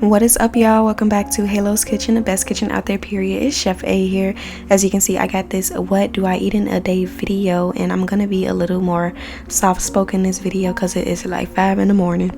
What is up, y'all? Welcome back to Halo's Kitchen, the best kitchen out there, period. It's Chef A here. As you can see, I got this what do I eat in a day video, and I'm gonna be a little more soft-spoken in this video because it is like 5 in the morning.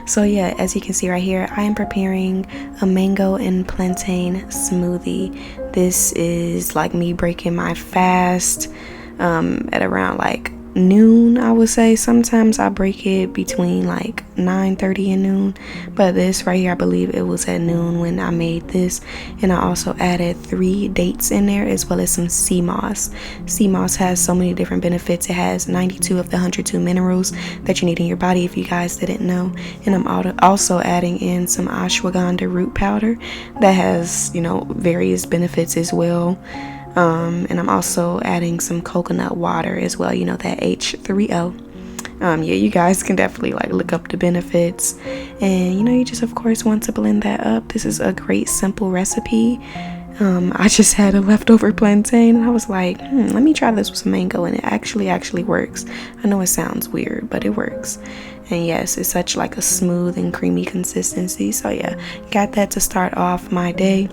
So yeah, as you can see right here, I am preparing a mango and plantain smoothie. This is like me breaking my fast at around like noon, I would say. Sometimes I break it between like 9:30 and noon, but this right here, I believe it was at noon when I made this. And I also added 3 dates in there, as well as some sea moss. Sea moss has so many different benefits. It has 92 of the 102 minerals that you need in your body, if you guys didn't know. And I'm also adding in some ashwagandha root powder that has, you know, various benefits as well. And I'm also adding some coconut water as well, you know, that H3O. Yeah, you guys can definitely like look up the benefits, and you know, you just of course want to blend that up. This is a great simple recipe. I just had a leftover plantain and I was like, let me try this with some mango, and it actually works. I know it sounds weird, but it works. And yes, it's such like a smooth and creamy consistency. So yeah, got that to start off my day.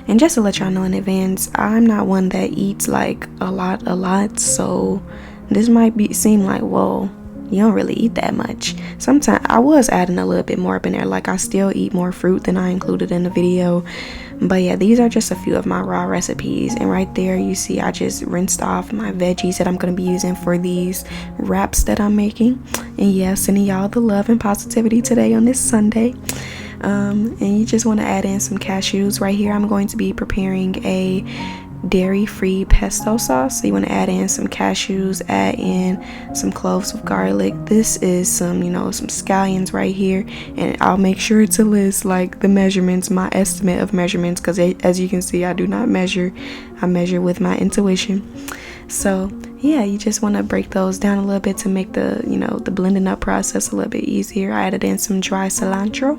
And just to let y'all know in advance, I'm not one that eats like a lot, so this might seem like, whoa, you don't really eat that much. Sometimes I was adding a little bit more up in there, like I still eat more fruit than I included in the video. But yeah, these are just a few of my raw recipes, and right there you see I just rinsed off my veggies that I'm going to be using for these wraps that I'm making. And yeah, sending y'all the love and positivity today on this Sunday. And you just want to add in some cashews. Right here I'm going to be preparing a dairy-free pesto sauce, so you want to add in some cashews, add in some cloves of garlic. This is some, you know, some scallions right here, and I'll make sure to list like the measurements, my estimate of measurements, because as you can see, I do not measure. I measure with my intuition. So yeah, you just want to break those down a little bit to make the, you know, the blending up process a little bit easier. I added in some dry cilantro,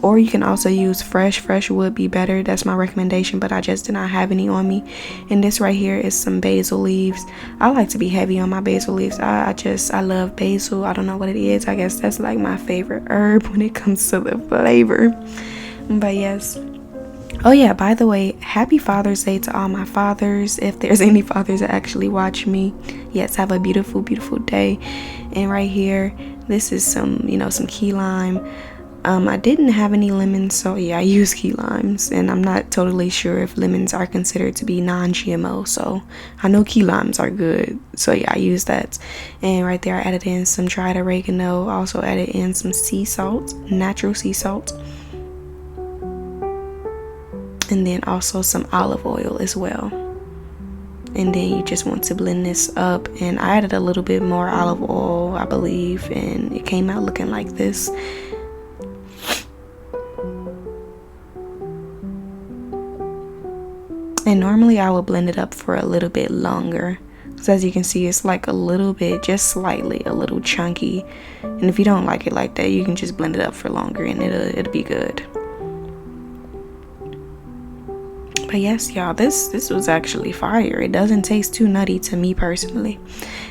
or you can also use fresh would be better. That's my recommendation, but I just did not have any on me. And this right here is some basil leaves. I like to be heavy on my basil leaves. I love basil. I don't know what it is. I guess that's like my favorite herb when it comes to the flavor. But yes. Oh yeah, by the way, happy Father's Day to all my fathers, if there's any fathers that actually watch me. Yes, have a beautiful day. And right here, this is some, you know, some key lime. I didn't have any lemons, so yeah, I use key limes, and I'm not totally sure if lemons are considered to be non-GMO, so I know key limes are good, so yeah, I use that. And right there I added in some dried oregano, also added in some sea salt, natural sea salt, and then also some olive oil as well. And then you just want to blend this up, and I added a little bit more olive oil, I believe, and it came out looking like this. And normally I would blend it up for a little bit longer, because as you can see, it's like a little bit, just slightly a little chunky, and if you don't like it like that, you can just blend it up for longer and it'll be good. But yes, y'all, this was actually fire. It doesn't taste too nutty to me personally.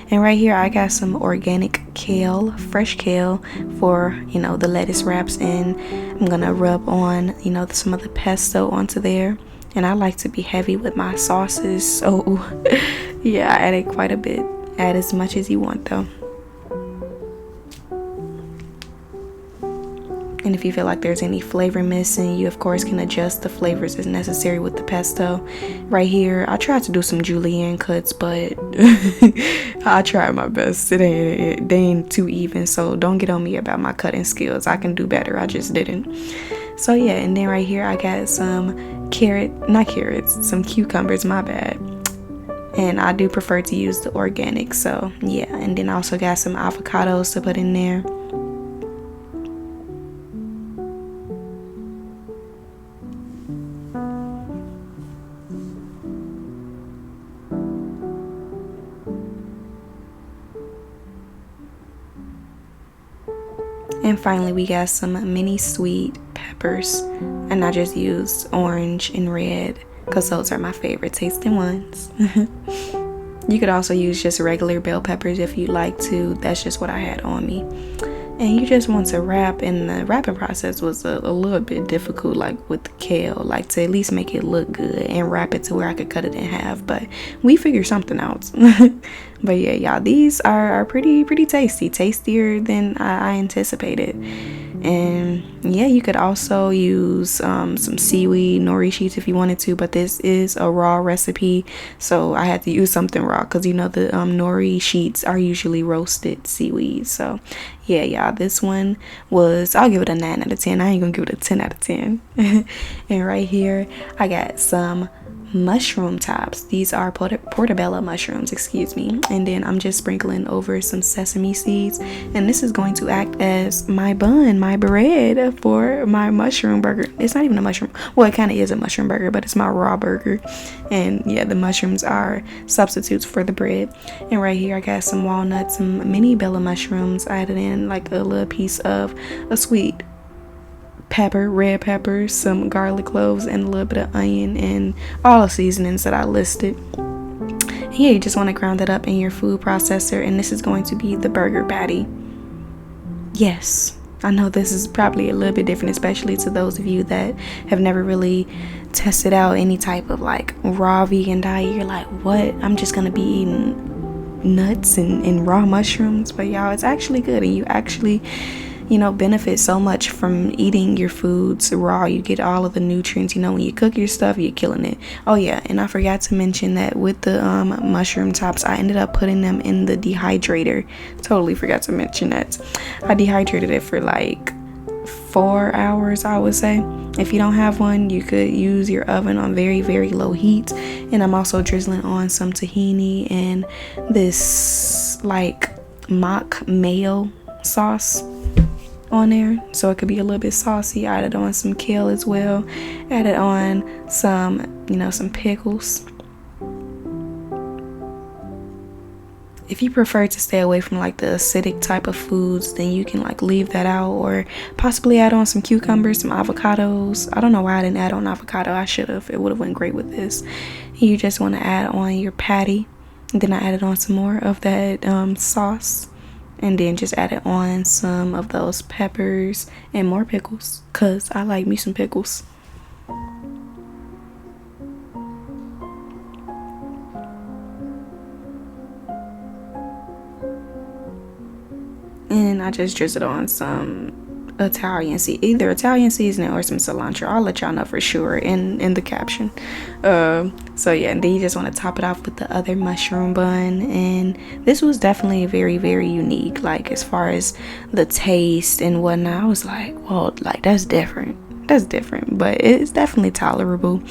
And right here I got some organic kale, fresh kale, for, you know, the lettuce wraps, and I'm gonna rub on, you know, some of the pesto onto there. And I like to be heavy with my sauces, so yeah, I added quite a bit. Add as much as you want though. And if you feel like there's any flavor missing, you of course can adjust the flavors as necessary with the pesto. Right here, I tried to do some julienne cuts, but I tried my best. They ain't too even, so don't get on me about my cutting skills. I can do better, I just didn't. So yeah, and then right here I got some some cucumbers, my bad. And I do prefer to use the organic, so yeah. And then I also got some avocados to put in there. And finally we got some mini sweet peppers, and I just used orange and red because those are my favorite tasting ones. You could also use just regular bell peppers if you'd like to. That's just what I had on me. and you just want to wrap. And the wrapping process was a little bit difficult, like with the kale, like to at least make it look good and wrap it to where I could cut it in half, but we figured something out. But yeah, y'all, these are pretty tasty, tastier than I anticipated. And yeah, you could also use some seaweed nori sheets if you wanted to, but this is a raw recipe, so I had to use something raw because you know the nori sheets are usually roasted seaweed. So yeah, y'all, this one was, I'll give it a 9 out of 10. I ain't gonna give it a 10 out of 10. And right here I got some mushroom tops. These are portobello mushrooms, excuse me. And then I'm just sprinkling over some sesame seeds, and this is going to act as my bun, my bread for my mushroom burger. It's not even a mushroom, well, it kind of is a mushroom burger, but it's my raw burger. And yeah, the mushrooms are substitutes for the bread. And right here I got some walnuts, some mini bella mushrooms. I added in like a little piece of a sweet pepper, red pepper, some garlic cloves, and a little bit of onion, and all the seasonings that I listed. And yeah, you just want to ground that up in your food processor, and this is going to be the burger patty. Yes, I know this is probably a little bit different, especially to those of you that have never really tested out any type of like raw vegan diet. You're like, what? I'm just gonna be eating nuts and raw mushrooms. But y'all, it's actually good, and you actually, you know, benefit so much from eating your foods raw. You get all of the nutrients. You know, when you cook your stuff, you're killing it. Oh yeah, and I forgot to mention that with the mushroom tops, I ended up putting them in the dehydrator. Totally forgot to mention that. I dehydrated it for like 4 hours, I would say. If you don't have one, you could use your oven on very low heat. And I'm also drizzling on some tahini and this like mock mayo sauce on there, so it could be a little bit saucy. I added on some kale as well, added on some, you know, some pickles. If you prefer to stay away from like the acidic type of foods, then you can like leave that out, or possibly add on some cucumbers, some avocados. I don't know why I didn't add on avocado. I should have. It would have went great with this. You just want to add on your patty, and then I added on some more of that sauce. And then just added on some of those peppers and more pickles, because I like me some pickles. And I just drizzled on some either Italian seasoning or some cilantro. I'll let y'all know for sure in the caption. So yeah, and then you just want to top it off with the other mushroom bun. And this was definitely very unique, like as far as the taste and whatnot. I was like, well, like that's different, but it's definitely tolerable.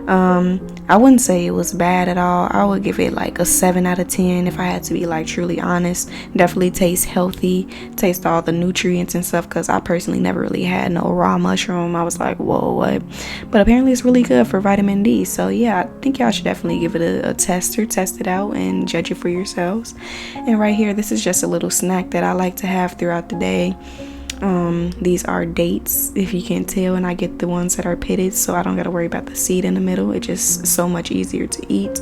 I wouldn't say it was bad at all. I would give it like a 7 out of 10 if I had to be like truly honest. Definitely tastes healthy, taste all the nutrients and stuff, because I personally never really had no raw mushroom. I was like, whoa, what? But apparently it's really good for vitamin D. So yeah, I think y'all should definitely give it a test it out and judge it for yourselves. And right here, this is just a little snack that I like to have throughout the day. These are dates, if you can't tell, and I get the ones that are pitted, so I don't gotta worry about the seed in the middle. It's just so much easier to eat.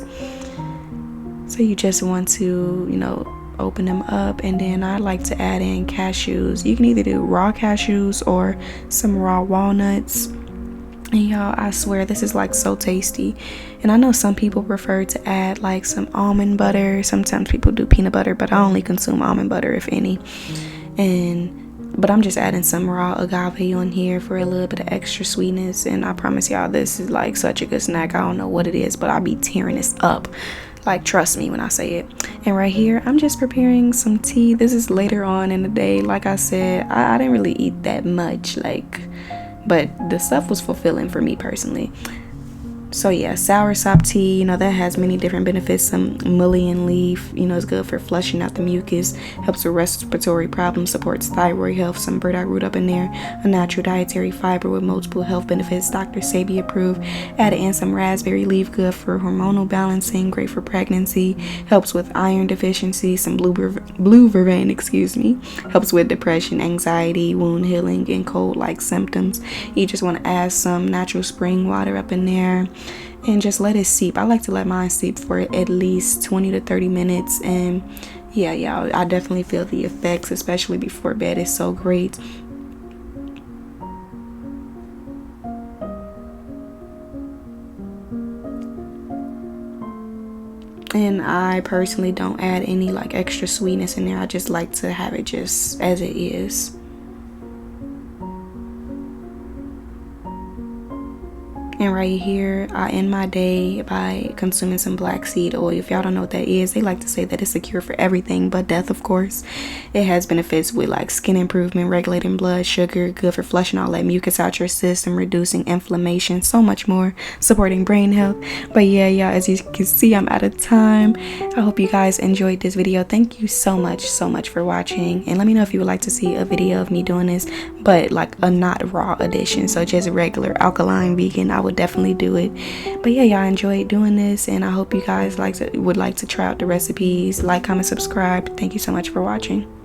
So you just want to, you know, open them up, and then I like to add in cashews. You can either do raw cashews or some raw walnuts. And y'all, I swear this is like so tasty. And I know some people prefer to add like some almond butter. Sometimes people do peanut butter, but I only consume almond butter if any. But I'm just adding some raw agave on here for a little bit of extra sweetness. And I promise y'all, this is like such a good snack. I don't know what it is, but I'll be tearing this up. Like, trust me when I say it. And right here, I'm just preparing some tea. This is later on in the day. Like I said, I didn't really eat that much, but the stuff was fulfilling for me personally. So yeah, soursop tea, you know, that has many different benefits. Some mullein leaf, you know, is good for flushing out the mucus, helps with respiratory problems, supports thyroid health. Some burdock root up in there, a natural dietary fiber with multiple health benefits, Dr. Sabi approved. Added in some raspberry leaf, good for hormonal balancing, great for pregnancy, helps with iron deficiency. Some blue vervain, helps with depression, anxiety, wound healing, and cold-like symptoms. You just want to add some natural spring water up in there and just let it seep. I like to let mine seep for at least 20 to 30 minutes, and yeah, y'all, I definitely feel the effects, especially before bed. It's so great. And I personally don't add any like extra sweetness in there. I just like to have it just as it is. And right here, I end my day by consuming some black seed oil. If y'all don't know what that is, they like to say that it's a cure for everything but death, of course. It has benefits with like skin improvement, regulating blood sugar, good for flushing all that mucus out your system, reducing inflammation, so much more, supporting brain health. But yeah, y'all, as you can see, I'm out of time. I hope you guys enjoyed this video. Thank you so much for watching. And let me know if you would like to see a video of me doing this, but like a not raw edition, so just regular alkaline vegan. I would definitely do it. But yeah, y'all enjoyed doing this, and I hope you guys would like to try out the recipes. Like, comment, subscribe. Thank you so much for watching.